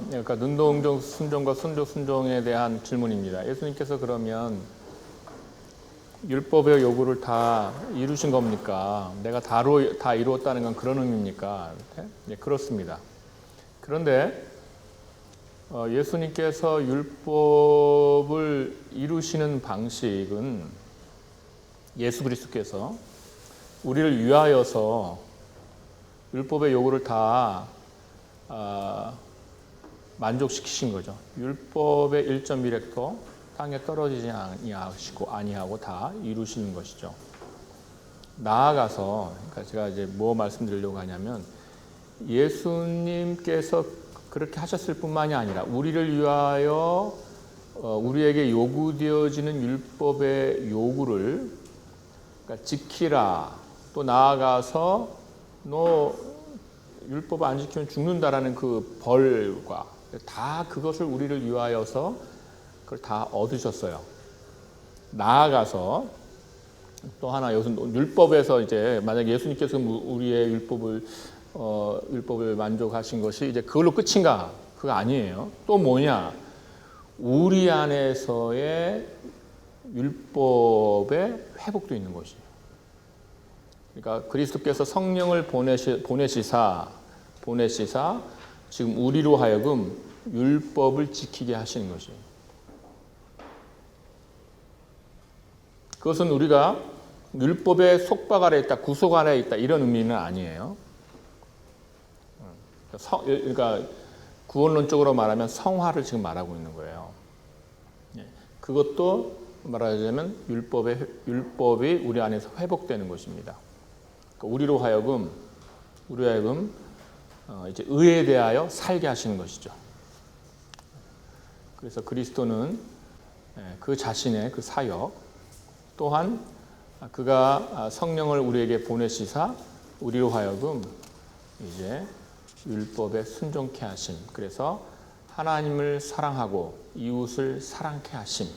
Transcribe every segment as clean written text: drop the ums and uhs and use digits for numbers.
그러니까 능동 순종과 순조 순종에 대한 질문입니다. 예수님께서 그러면 율법의 요구를 다 이루신 겁니까? 내가 다 이루었다는 건 그런 의미입니까? 네, 그렇습니다. 그런데 예수님께서 율법을 이루시는 방식은 예수 그리스도께서 우리를 위하여서 율법의 요구를 다 만족시키신 거죠. 율법의 1.1획도 땅에 떨어지지 아니하고 다 이루시는 것이죠. 나아가서 그러니까 제가 이제 뭐 말씀드리려고 하냐면 예수님께서 그렇게 하셨을 뿐만이 아니라 우리를 위하여 우리에게 요구되어지는 율법의 요구를 그러니까 지키라, 또 나아가서 너 율법 안 지키면 죽는다라는 그 벌과 다 그것을 우리를 위하여서 그걸 다 얻으셨어요. 나아가서 또 하나 여기서 율법에서 이제 만약 예수님께서 우리의 율법을 만족하신 것이 이제 그걸로 끝인가? 그거 아니에요. 또 뭐냐? 우리 안에서의 율법의 회복도 있는 것이에요. 그러니까 그리스도께서 성령을 보내시사 지금 우리로 하여금 율법을 지키게 하시는 것이에요. 그것은 우리가 율법의 속박 아래 있다, 구속 아래 있다 이런 의미는 아니에요. 그러니까 구원론적으로 말하면 성화를 지금 말하고 있는 거예요. 그것도 말하자면 율법이 우리 안에서 회복되는 것입니다. 그러니까 우리로 하여금 이제 의에 대하여 살게 하시는 것이죠. 그래서 그리스도는 그 자신의 그 사역 또한 그가 성령을 우리에게 보내시사 우리로 하여금 이제 율법에 순종케 하심. 그래서 하나님을 사랑하고 이웃을 사랑케 하심.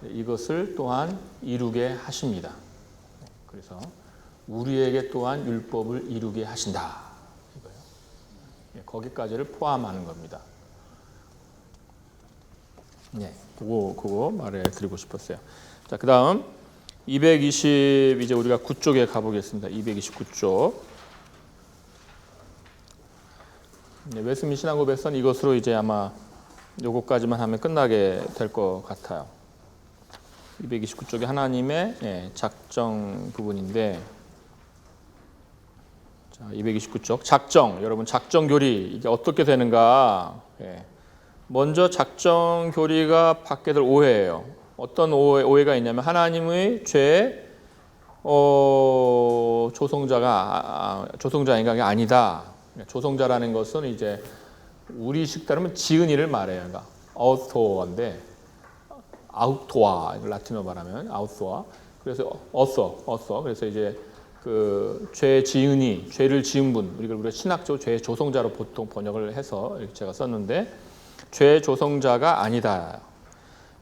이것을 또한 이루게 하십니다. 그래서 우리에게 또한 율법을 이루게 하신다. 이거예요. 거기까지를 포함하는 겁니다. 네, 그거 말해드리고 싶었어요. 자, 그 다음 220 이제 우리가 9쪽에 가보겠습니다. 229쪽. 네, 웨스민 신앙고백서는 이것으로 이제 아마 요거까지만 하면 끝나게 될 것 같아요. 229쪽에 하나님의 작정 부분인데, 자, 229쪽 작정. 여러분 작정 교리 이게 어떻게 되는가? 먼저 작정 교리가 받게 될 오해예요. 어떤 오해가 있냐면 하나님의 죄 조성자가 아니다. 조성자라는 것은 이제 우리식 따르면 지은이를 말해요. 그러니까 아우토어인데 아우토아 라틴어 말하면 아우토아. 그래서 어서 그래서 이제 그 죄 지은이 죄를 지은 분 우리가 신학적으로 죄 조성자로 보통 번역을 해서 이렇게 제가 썼는데 죄 조성자가 아니다.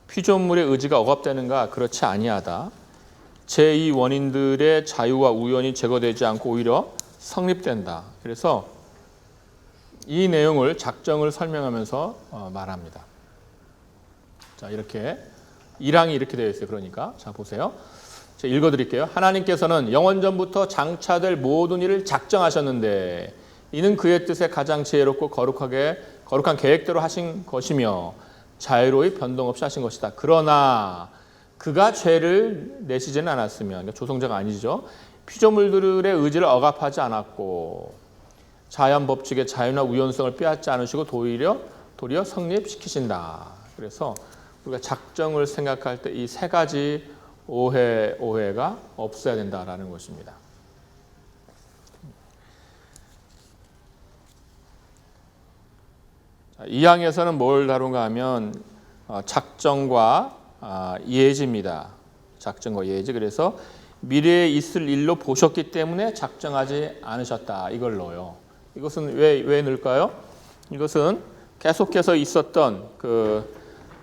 피조물의 의지가 억압되는가? 그렇지 아니하다. 제2 원인들의 자유와 우연이 제거되지 않고 오히려 성립된다. 그래서 이 내용을 작정을 설명하면서 말합니다. 자, 이렇게 1항이 이렇게 되어 있어요. 그러니까 자 보세요. 제가 읽어드릴게요. 하나님께서는 영원 전부터 장차될 모든 일을 작정하셨는데 이는 그의 뜻에 가장 지혜롭고 거룩한 계획대로 하신 것이며 자유로이 변동 없이 하신 것이다. 그러나 그가 죄를 내시지는 않았으면 그러니까 조성자가 아니죠. 피조물들의 의지를 억압하지 않았고 자연 법칙의 자유나 우연성을 빼앗지 않으시고 도리어 성립시키신다. 그래서 우리가 작정을 생각할 때 이 세 가지 오해가 없어야 된다라는 것입니다. 이 항에서는 뭘 다룬가 하면 작정과 예지입니다. 작정과 예지. 그래서 미래에 있을 일로 보셨기 때문에 작정하지 않으셨다. 이걸 넣어요. 이것은 왜 넣을까요? 이것은 계속해서 있었던 그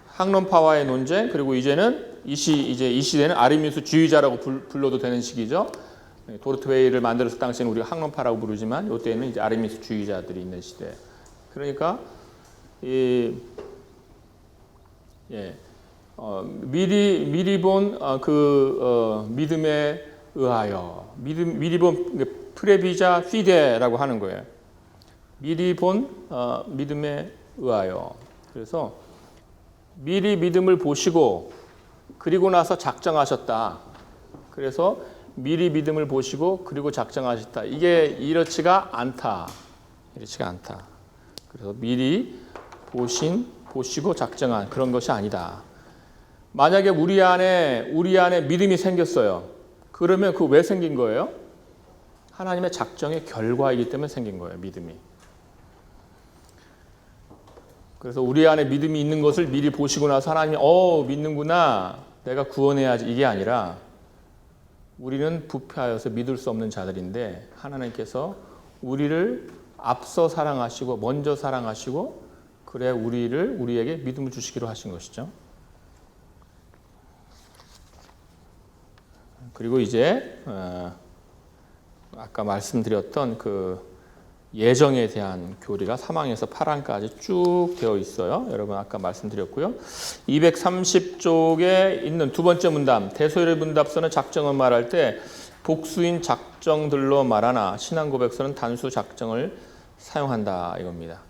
학론파와의 논쟁 그리고 이제는 이 시대는 아르미누스주의자라고 불러도 되는 시기죠. 도르트 웨이를 만들었을 당시에는 우리가 학론파라고 부르지만 이때는 이제 아르미누스주의자들이 있는 시대. 그러니까 이 예, 미리 본 믿음에 의하여 미리 본 프레비자 피데라고 하는 거예요. 미리 본 믿음에 의하여. 그래서 미리 믿음을 보시고 그리고 나서 작정하셨다. 그래서 미리 믿음을 보시고 그리고 작정하셨다. 이게 이렇지가 않다. 이렇지가 않다. 그래서 미리 보시고 작정한 그런 것이 아니다. 만약에 우리 안에 믿음이 생겼어요. 그러면 그 왜 생긴 거예요? 하나님의 작정의 결과이기 때문에 생긴 거예요. 믿음이. 그래서 우리 안에 믿음이 있는 것을 미리 보시고 나서 하나님이 믿는구나. 내가 구원해야지. 이게 아니라 우리는 부패하여서 믿을 수 없는 자들인데 하나님께서 우리를 앞서 사랑하시고 먼저 사랑하시고 그래 우리에게 믿음을 주시기로 하신 것이죠. 그리고 이제 아까 말씀드렸던 그 예정에 대한 교리가 3항에서 8항까지 쭉 되어 있어요. 여러분 아까 말씀드렸고요. 230쪽에 있는 두 번째 문답, 대소일의 문답서는 작정을 말할 때 복수인 작정들로 말하나 신앙고백서는 단수 작정을 사용한다 이겁니다.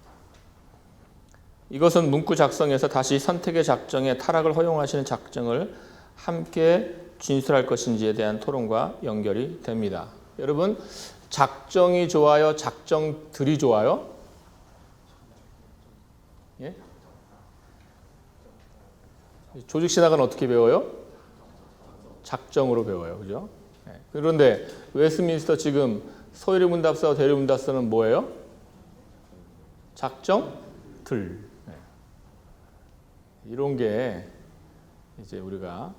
이것은 문구 작성에서 다시 선택의 작정에 타락을 허용하시는 작정을 함께 진술할 것인지에 대한 토론과 연결이 됩니다. 여러분 작정이 좋아요? 작정들이 좋아요? 예? 조직신학은 어떻게 배워요? 작정으로 배워요. 그죠? 예. 그런데 웨스트민스터 지금 소일의 문답서와 대리 문답서는 뭐예요? 작정들. 예. 이런 게 이제 우리가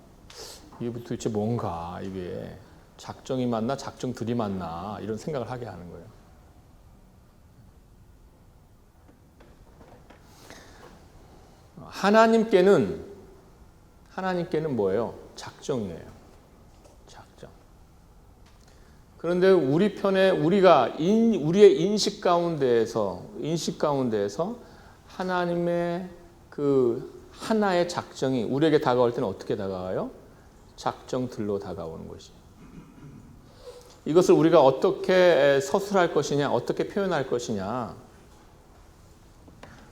이게 도대체 뭔가 이게 작정이 맞나 작정들이 맞나 이런 생각을 하게 하는 거예요. 하나님께는 뭐예요? 작정이에요. 작정. 그런데 우리 편에 우리의 인식 가운데에서 하나님의 그 하나의 작정이 우리에게 다가올 때는 어떻게 다가와요? 작정들로 다가오는 것이. 이것을 우리가 어떻게 서술할 것이냐, 어떻게 표현할 것이냐.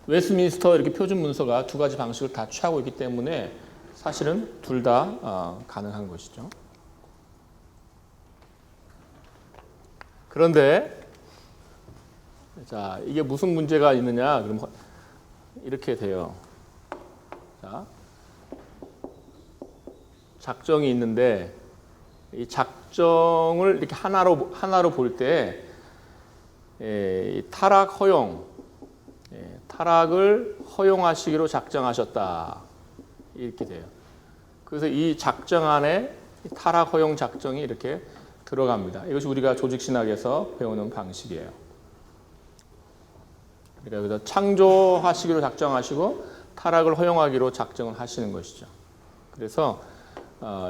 웨스트민스터 이렇게 표준 문서가 두 가지 방식을 다 취하고 있기 때문에 사실은 둘 다 가능한 것이죠. 그런데 자, 이게 무슨 문제가 있느냐? 그럼 이렇게 돼요. 자, 작정이 있는데 이 작정을 이렇게 하나로 볼 때 타락 허용, 타락을 허용하시기로 작정하셨다 이렇게 돼요. 그래서 이 작정 안에 타락 허용 작정이 이렇게 들어갑니다. 이것이 우리가 조직신학에서 배우는 방식이에요. 그래서 창조하시기로 작정하시고 타락을 허용하기로 작정을 하시는 것이죠. 그래서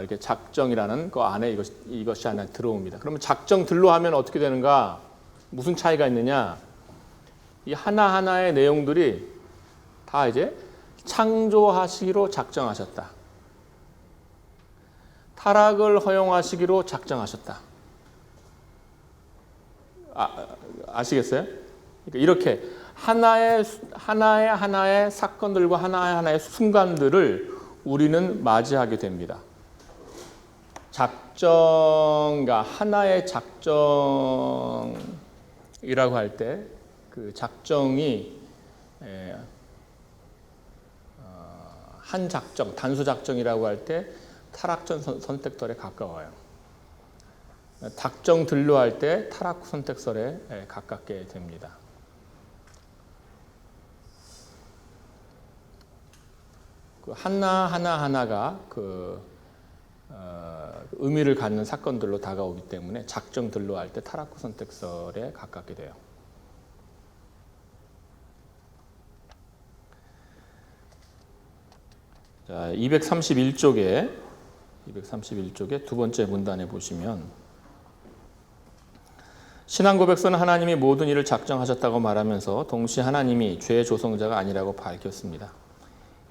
이렇게 작정이라는 그 안에 이것이 안에 들어옵니다. 그러면 작정들로 하면 어떻게 되는가? 무슨 차이가 있느냐? 이 하나하나의 내용들이 다 이제 창조하시기로 작정하셨다. 타락을 허용하시기로 작정하셨다. 아시겠어요? 그러니까 이렇게 하나의 사건들과 하나의 순간들을 우리는 맞이하게 됩니다. 작정과 하나의 작정이라고 할 때 그 작정이 한 작정, 단수 작정이라고 할 때 타락전 선택설에 가까워요. 작정들로 할 때 타락 선택설에 가깝게 됩니다. 그 하나가 의미를 갖는 사건들로 다가오기 때문에 작정들로 할 때 타락 선택설에 가깝게 돼요. 자, 231쪽에 두 번째 문단에 보시면 신앙 고백서는 하나님이 모든 일을 작정하셨다고 말하면서 동시에 하나님이 죄의 조성자가 아니라고 밝혔습니다.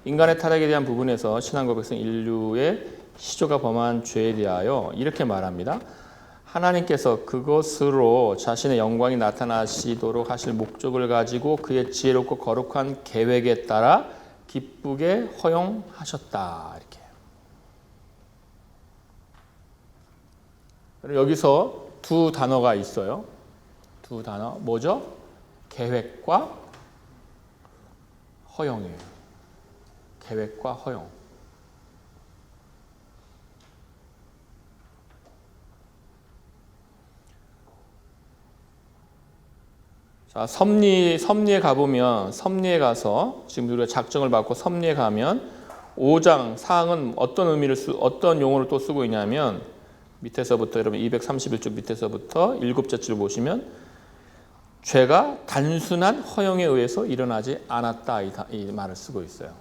인간의 타락에 대한 부분에서 신앙 고백서는 인류의 시조가 범한 죄에 대하여 이렇게 말합니다. 하나님께서 그것으로 자신의 영광이 나타나시도록 하실 목적을 가지고 그의 지혜롭고 거룩한 계획에 따라 기쁘게 허용하셨다. 이렇게. 여기서 두 단어가 있어요. 두 단어. 뭐죠? 계획과 허용이에요. 계획과 허용. 자, 섭리에 가보면, 섭리에 가서, 지금 우리가 작정을 받고 섭리에 가면, 5장 사항은 어떤 용어를 또 쓰고 있냐면, 밑에서부터, 여러분 231쪽 밑에서부터 7째 줄 보시면, 죄가 단순한 허용에 의해서 일어나지 않았다, 이 말을 쓰고 있어요.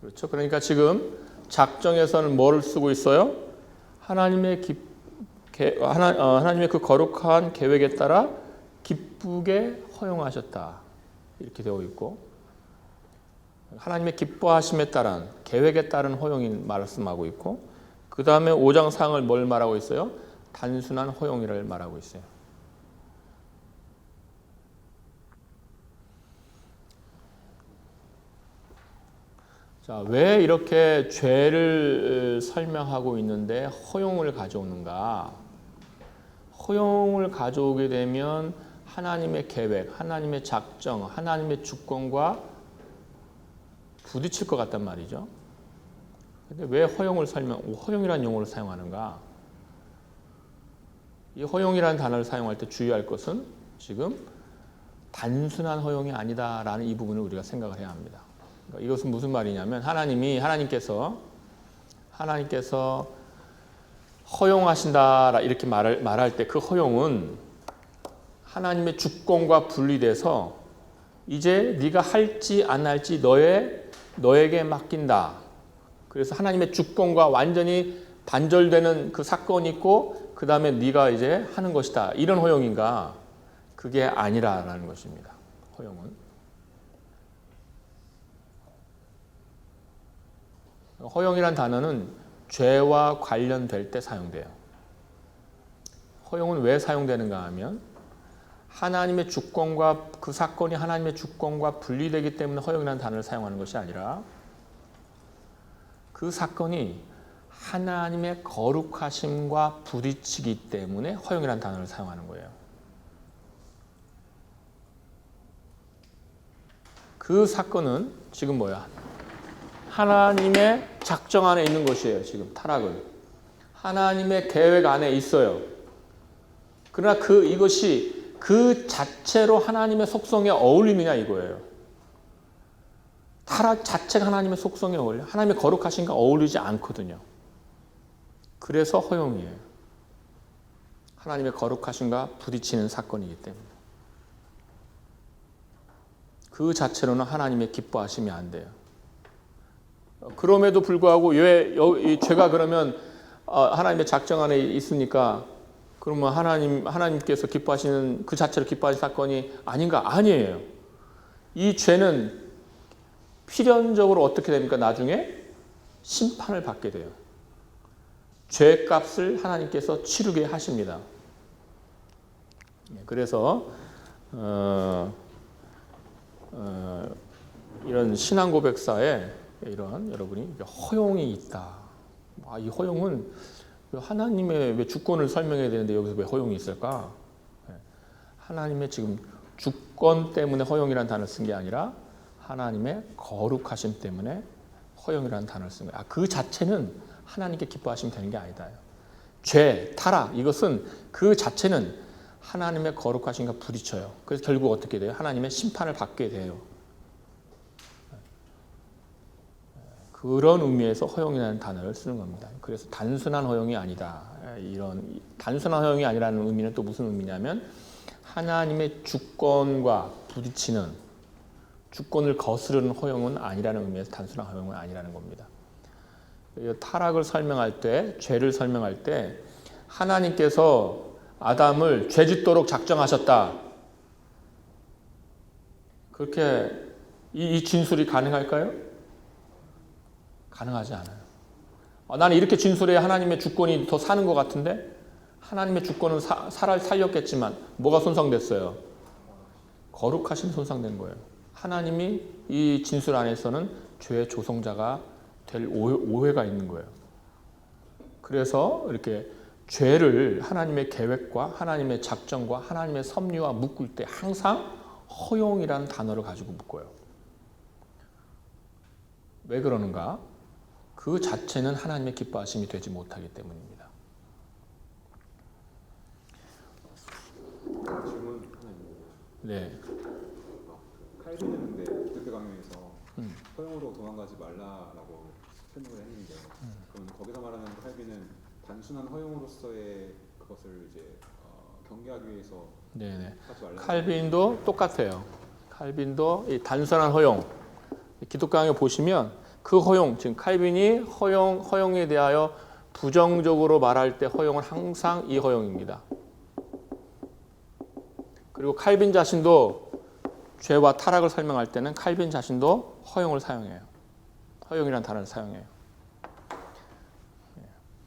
그렇죠? 그러니까 지금 작정에서는 뭐를 쓰고 있어요? 하나님의 그 거룩한 계획에 따라 기쁘게 허용하셨다. 이렇게 되어 있고, 하나님의 기뻐하심에 따른 계획에 따른 허용이 말씀하고 있고, 그 다음에 5장 사항을 뭘 말하고 있어요? 단순한 허용이를 말하고 있어요. 자, 왜 이렇게 죄를 설명하고 있는데 허용을 가져오는가? 허용을 가져오게 되면 하나님의 계획, 하나님의 작정, 하나님의 주권과 부딪힐 것 같단 말이죠. 근데 왜 허용이라는 용어를 사용하는가? 이 허용이라는 단어를 사용할 때 주의할 것은 지금 단순한 허용이 아니다라는 이 부분을 우리가 생각을 해야 합니다. 그러니까 이것은 무슨 말이냐면 하나님께서 허용하신다 이렇게 말할 때 그 허용은 하나님의 주권과 분리돼서 이제 네가 할지 안 할지 너에게 맡긴다. 그래서 하나님의 주권과 완전히 단절되는 그 사건이 있고 그 다음에 네가 이제 하는 것이다. 이런 허용인가? 그게 아니라는 것입니다. 허용은. 허용이란 단어는 죄와 관련될 때 사용돼요. 허용은 왜 사용되는가 하면 하나님의 주권과 그 사건이 하나님의 주권과 분리되기 때문에 허용이라는 단어를 사용하는 것이 아니라 그 사건이 하나님의 거룩하심과 부딪히기 때문에 허용이라는 단어를 사용하는 거예요. 그 사건은 지금 뭐야? 하나님의 작정 안에 있는 것이에요. 지금 타락은. 하나님의 계획 안에 있어요. 그러나 이것이 그 자체로 하나님의 속성에 어울리느냐 이거예요. 타락 자체가 하나님의 속성에 어울려. 하나님의 거룩하신가 어울리지 않거든요. 그래서 허용이에요. 하나님의 거룩하신가 부딪히는 사건이기 때문에. 그 자체로는 하나님의 기뻐하심이 안 돼요. 그럼에도 불구하고 왜 이 죄가 그러면 하나님의 작정 안에 있으니까 그러면 하나님께서 기뻐하시는 그 자체로 기뻐하시는 사건이 아닌가? 아니에요. 이 죄는 필연적으로 어떻게 됩니까? 나중에 심판을 받게 돼요. 죄값을 하나님께서 치르게 하십니다. 그래서 이런 신앙 고백사에 이런 여러분이 허용이 있다. 이 허용은 하나님의 왜 주권을 설명해야 되는데 여기서 왜 허용이 있을까? 하나님의 지금 주권 때문에 허용이라는 단어를 쓴 게 아니라 하나님의 거룩하심 때문에 허용이라는 단어를 쓴 거예요. 그 자체는 하나님께 기뻐하시면 되는 게 아니다. 죄, 타락 이것은 그 자체는 하나님의 거룩하심과 부딪혀요. 그래서 결국 어떻게 돼요? 하나님의 심판을 받게 돼요. 그런 의미에서 허용이라는 단어를 쓰는 겁니다. 그래서 단순한 허용이 아니다. 이런 단순한 허용이 아니라는 의미는 또 무슨 의미냐면 하나님의 주권과 부딪히는 주권을 거스르는 허용은 아니라는 의미에서 단순한 허용은 아니라는 겁니다. 타락을 설명할 때, 죄를 설명할 때 하나님께서 아담을 죄짓도록 작정하셨다. 그렇게 이 진술이 가능할까요? 가능하지 않아요. 나는 이렇게 진술해야 하나님의 주권이 더 사는 것 같은데 하나님의 주권은 살렸겠지만 뭐가 손상됐어요? 거룩하신 손상된 거예요. 하나님이 이 진술 안에서는 죄의 조성자가 될 오해가 있는 거예요. 그래서 이렇게 죄를 하나님의 계획과 하나님의 작정과 하나님의 섭리와 묶을 때 항상 허용이라는 단어를 가지고 묶어요. 왜 그러는가? 그 자체는 하나님의 기뻐하심이 되지 못하기 때문입니다. 질문 하나 있는데. 네. 칼빈은 근데 그때 강연에서 허용으로 도망가지 말라라고 설명을 했는데, 그럼 거기서 말하는 칼빈은 단순한 허용으로서의 그것을 이제 경계하기 위해서 네네. 하지 말라. 칼빈도 똑같아요. 칼빈도 이 단순한 허용. 기독교 강의 보시면 그 허용, 지금 칼빈이 허용에 대하여 부정적으로 말할 때 허용은 항상 이 허용입니다. 그리고 칼빈 자신도 죄와 타락을 설명할 때는 칼빈 자신도 허용을 사용해요. 허용이라는 단어를 사용해요.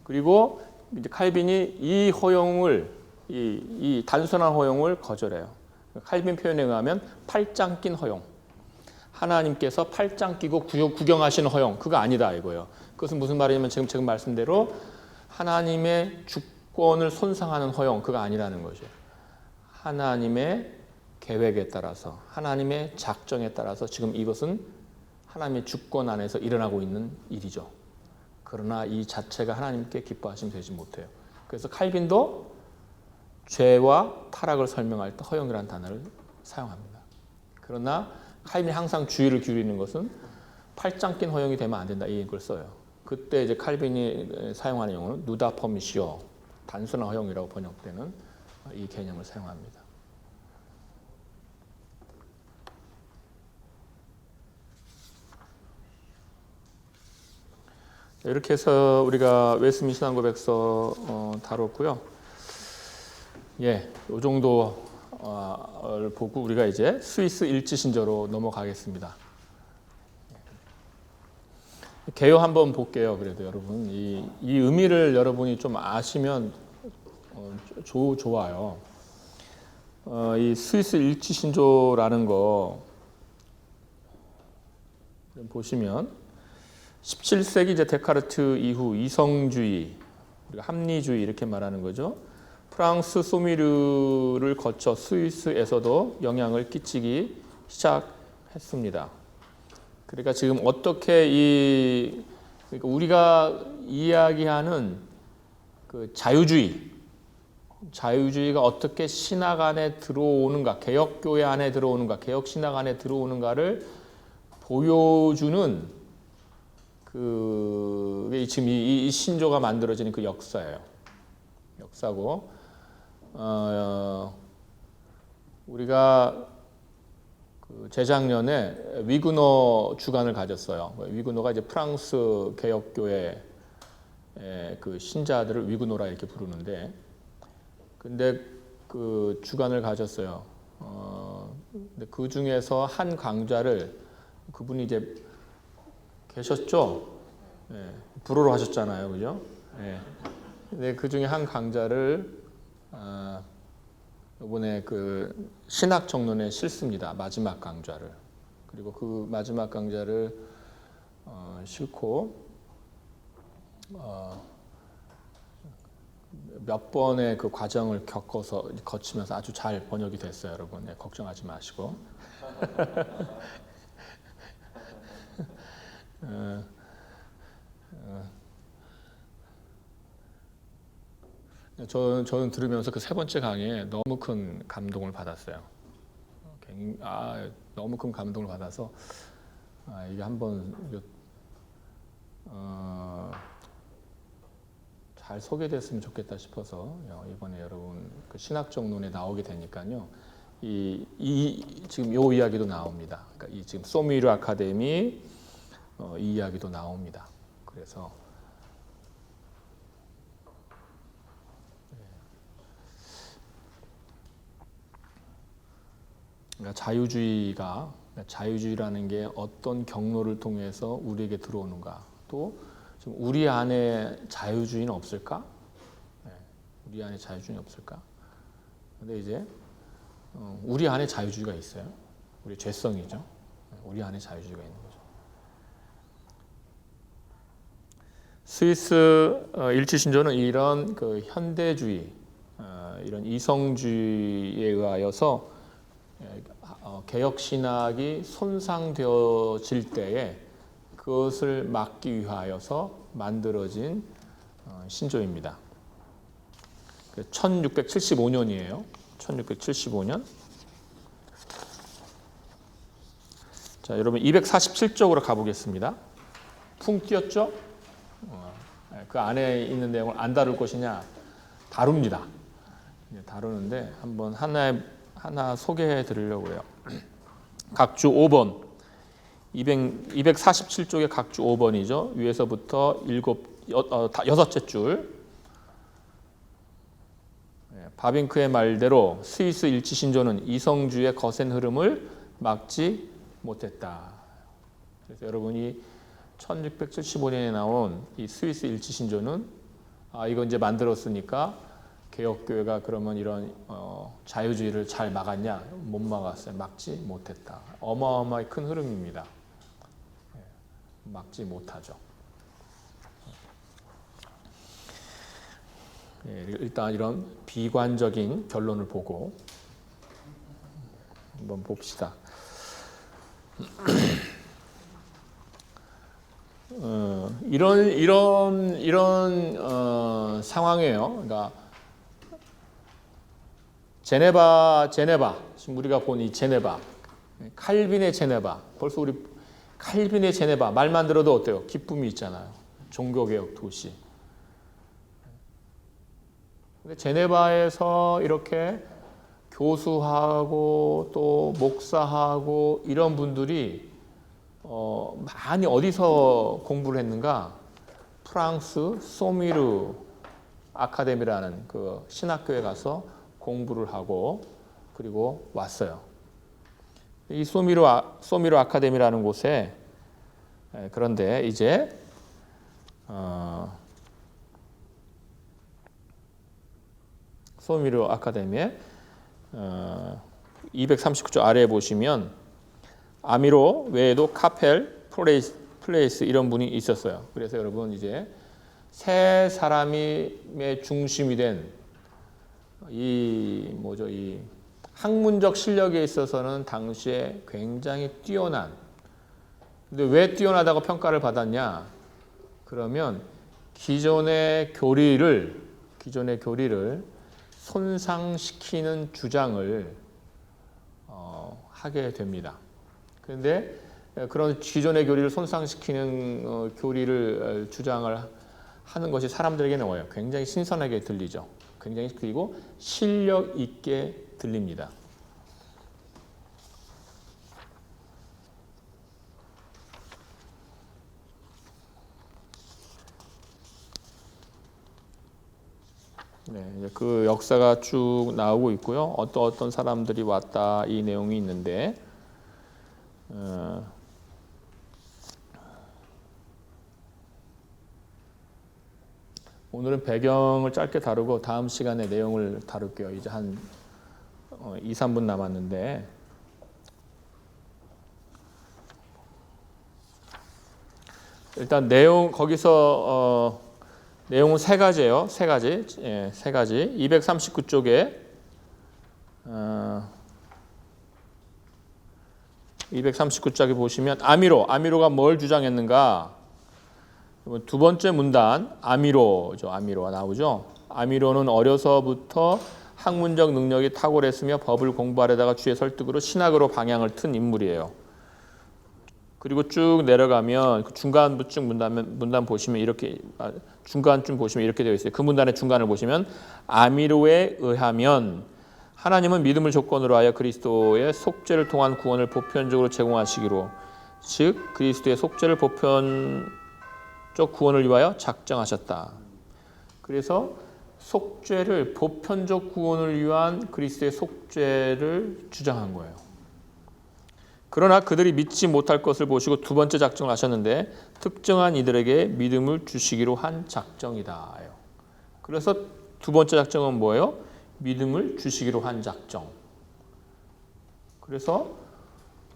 그리고 이제 칼빈이 이 허용을 이 단순한 허용을 거절해요. 칼빈 표현에 의하면 팔짱 낀 허용. 하나님께서 팔짱 끼고 구경하시는 허용. 그거 아니다 이거예요. 그것은 무슨 말이냐면 지금 말씀대로 하나님의 주권을 손상하는 허용. 그거 아니라는 거죠. 하나님의 계획에 따라서 하나님의 작정에 따라서 지금 이것은 하나님의 주권 안에서 일어나고 있는 일이죠. 그러나 이 자체가 하나님께 기뻐하시면 되지 못해요. 그래서 칼빈도 죄와 타락을 설명할 때 허용이라는 단어를 사용합니다. 그러나 칼빈이 항상 주의를 기울이는 것은 팔짱 낀 허용이 되면 안 된다 이걸 써요. 그때 이제 칼빈이 사용하는 용어는 누다 퍼미시오, 단순한 허용이라고 번역되는 이 개념을 사용합니다. 이렇게 해서 우리가 웨스민스터 신앙고백서 다뤘고요. 예, 이 정도를 보고 우리가 이제 스위스 일지신조로 넘어가겠습니다. 개요 한번 볼게요. 그래도 여러분 이 의미를 여러분이 좀 아시면 좋아요. 이 스위스 일지신조라는 거 보시면 17세기 이제 데카르트 이후 이성주의, 합리주의 이렇게 말하는 거죠. 프랑스 소미르를 거쳐 스위스에서도 영향을 끼치기 시작했습니다. 그러니까 지금 어떻게 그러니까 우리가 이야기하는 그 자유주의가 어떻게 신학 안에 들어오는가, 개혁교회 안에 들어오는가, 개혁신학 안에 들어오는가를 보여주는 지금 이 신조가 만들어지는 그 역사예요. 역사고, 우리가 재작년에 위그너 주간을 가졌어요. 위그너가 이제 프랑스 개혁교회 그 신자들을 위그너라 이렇게 부르는데, 근데 그 주간을 가졌어요. 근데 그 중에서 한 강좌를 그분이 이제 계셨죠? 네, 불어로 하셨잖아요, 그죠? 네. 근데 그 중에 한 강좌를 이번에 그 신학 정론에 실습니다. 마지막 강좌를. 그리고 그 마지막 강좌를 싣고 몇 번의 그 과정을 거치면서 아주 잘 번역이 됐어요, 여러분. 네, 걱정하지 마시고. 저는 들으면서 그 세 번째 강의에 너무 큰 감동을 받았어요. 너무 큰 감동을 받아서 이게 한번 잘 소개됐으면 좋겠다 싶어서 이번에 여러분 그 신학 정론에 나오게 되니까요. 지금 요 이야기도 나옵니다. 그러니까 이 지금 소미르 아카데미 이 이야기도 나옵니다. 그래서 그러니까 자유주의라는 게 어떤 경로를 통해서 우리에게 들어오는가, 또 지금 우리 안에 자유주의는 없을까? 우리 안에 자유주의는 없을까? 근데 이제 우리 안에 자유주의가 있어요. 우리 죄성이죠. 우리 안에 자유주의가 있는 거죠. 스위스 일치신조는 이런 그 현대주의, 이런 이성주의에 의하여서 개혁 신학이 손상되어질 때에 그것을 막기 위하여서 만들어진 신조입니다. 1675년이에요. 1675년. 자, 여러분 247쪽으로 가보겠습니다. 풍 띄었죠? 그 안에 있는 내용을 안 다룰 것이냐? 다룹니다. 다루는데 한번 하나 소개해 드리려고 해요. 각주 5번. 247쪽의 각주 5번이죠. 위에서부터 6째 줄. 바빙크의 말대로 스위스 일치신조는 이성주의 거센 흐름을 막지 못했다. 그래서 여러분이 1675년에 나온 이 스위스 일치신조는 이거 이제 만들었으니까 개혁교회가 그러면 이런 자유주의를 잘 막았냐? 못 막았어요. 막지 못했다. 어마어마하게 큰 흐름입니다. 막지 못하죠. 일단 이런 비관적인 결론을 보고 한번 봅시다. 이런 상황이에요. 그러니까 제네바 지금 우리가 본 이 제네바, 칼빈의 제네바. 벌써 우리 칼빈의 제네바 말만 들어도 어때요? 기쁨이 있잖아요. 종교개혁 도시. 근데 제네바에서 이렇게 교수하고 또 목사하고 이런 분들이 많이 어디서 공부를 했는가? 프랑스 소미르 아카데미라는 그 신학교에 가서 공부를 하고 그리고 왔어요. 이 소미르 아카데미라는 곳에 그런데 이제 소미르 아카데미에 239조 아래에 보시면 아미로 외에도 카펠, 플레이스 이런 분이 있었어요. 그래서 여러분 이제 세 사람의 중심이 된 이 학문적 실력에 있어서는 당시에 굉장히 뛰어난. 근데 왜 뛰어나다고 평가를 받았냐? 그러면 기존의 교리를 손상시키는 주장을 하게 됩니다. 그런데 그런 기존의 교리를 손상시키는 교리를 주장을 하는 것이 사람들에게는 뭐예요? 굉장히 신선하게 들리죠. 굉장히 그리고 실력 있게 들립니다. 네, 이제 그 역사가 쭉 나오고 있고요. 어떤 사람들이 왔다 이 내용이 있는데 오늘은 배경을 짧게 다루고 다음 시간에 내용을 다룰게요. 이제 한 2, 3분 남았는데 일단 내용 거기서 내용은 세 가지예요. 세 가지. 239쪽에 239쪽에 보시면 아미로가 뭘 주장했는가? 두 번째 문단 아미로죠. 아미로가 나오죠. 아미로는 어려서부터 학문적 능력이 탁월했으며 법을 공부하려다가 주의 설득으로 신학으로 방향을 튼 인물이에요. 그리고 쭉 내려가면 그 중간쯤 문단 보시면 이렇게 중간쯤 보시면 이렇게 되어 있어요. 그 문단의 중간을 보시면 아미로에 의하면 하나님은 믿음을 조건으로 하여 그리스도의 속죄를 통한 구원을 보편적으로 제공하시기로 즉 그리스도의 속죄를 보편적 구원을 위하여 작정하셨다. 그래서 속죄를 보편적 구원을 위한 그리스도의 속죄를 주장한 거예요. 그러나 그들이 믿지 못할 것을 보시고 두 번째 작정을 하셨는데 특정한 이들에게 믿음을 주시기로 한 작정이다. 그래서 두 번째 작정은 뭐예요? 믿음을 주시기로 한 작정. 그래서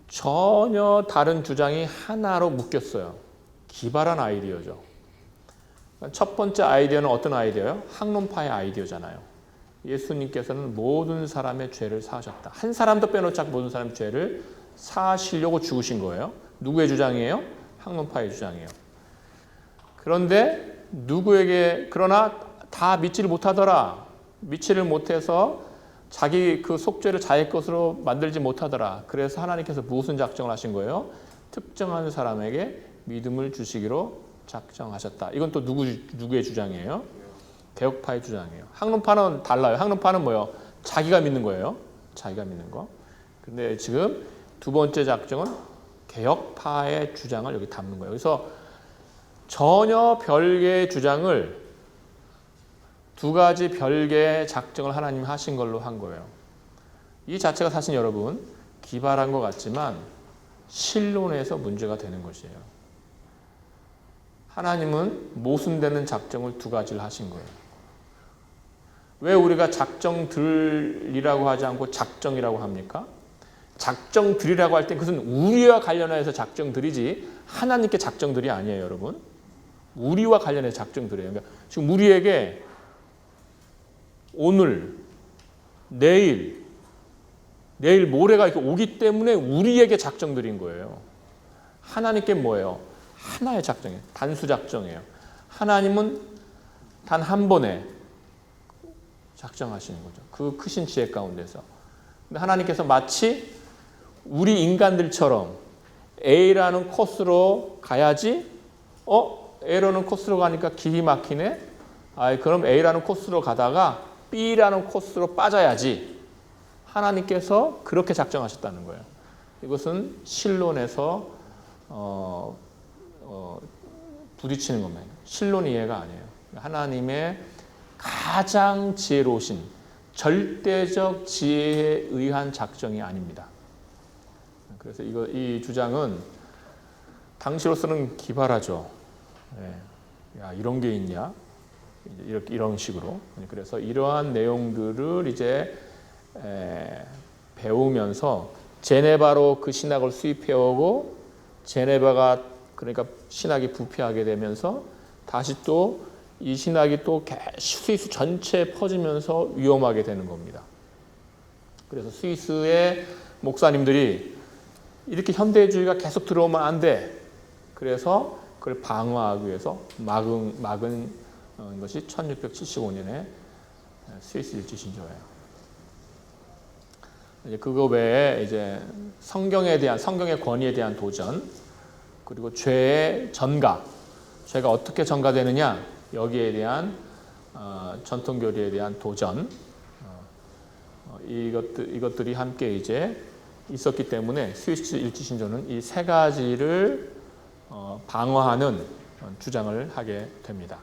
전혀 다른 주장이 하나로 묶였어요. 기발한 아이디어죠. 첫 번째 아이디어는 어떤 아이디어예요? 학론파의 아이디어잖아요. 예수님께서는 모든 사람의 죄를 사하셨다. 한 사람도 빼놓지 않고 모든 사람의 죄를 사하시려고 죽으신 거예요. 누구의 주장이에요? 학론파의 주장이에요. 그런데 그러나 다 믿지를 못하더라. 믿지를 못해서 자기 그 속죄를 자기 것으로 만들지 못하더라. 그래서 하나님께서 무슨 작정을 하신 거예요? 특정한 사람에게 믿음을 주시기로 작정하셨다. 이건 또 누구의 주장이에요? 개혁파의 주장이에요. 학론파는 달라요. 학론파는 뭐예요? 자기가 믿는 거예요. 자기가 믿는 거. 근데 지금 두 번째 작정은 개혁파의 주장을 여기 담는 거예요. 그래서 전혀 별개의 주장을 두 가지 별개의 작정을 하나님이 하신 걸로 한 거예요. 이 자체가 사실 여러분 기발한 것 같지만 신론에서 문제가 되는 것이에요. 하나님은 모순되는 작정을 두 가지를 하신 거예요. 왜 우리가 작정들이라고 하지 않고 작정이라고 합니까? 작정들이라고 할 때 그것은 우리와 관련해서 작정들이지 하나님께 작정들이 아니에요, 여러분. 우리와 관련해서 작정들이에요. 그러니까 지금 우리에게 오늘, 내일 모레가 이렇게 오기 때문에 우리에게 작정들인 거예요. 하나님께 뭐예요? 하나의 작정이에요. 단수 작정이에요. 하나님은 단 한 번에 작정하시는 거죠. 그 크신 지혜 가운데서. 근데 하나님께서 마치 우리 인간들처럼 A라는 코스로 가야지 A라는 코스로 가니까 길이 막히네. 그럼 A라는 코스로 가다가 B라는 코스로 빠져야지. 하나님께서 그렇게 작정하셨다는 거예요. 이것은 신론에서 부딪히는 겁니다. 신론 이해가 아니에요. 하나님의 가장 지혜로우신 절대적 지혜에 의한 작정이 아닙니다. 그래서 이 주장은 당시로서는 기발하죠. 야, 이런 게 있냐? 이런 식으로. 그래서 이러한 내용들을 이제 배우면서 제네바로 그 신학을 수입해오고 제네바가 그러니까 신학이 부패하게 되면서 다시 또 이 신학이 또 스위스 전체에 퍼지면서 위험하게 되는 겁니다. 그래서 스위스의 목사님들이 이렇게 현대주의가 계속 들어오면 안 돼. 그래서 그걸 방어하기 위해서 막은 것이 1675년에 스위스 일지신조예요. 이제 그거 외에 이제 성경의 권위에 대한 도전, 그리고 죄의 전가, 죄가 어떻게 전가되느냐 여기에 대한 전통 교리에 대한 도전, 이것들이 함께 이제 있었기 때문에 스위스 일지신조는 이 세 가지를 방어하는 주장을 하게 됩니다.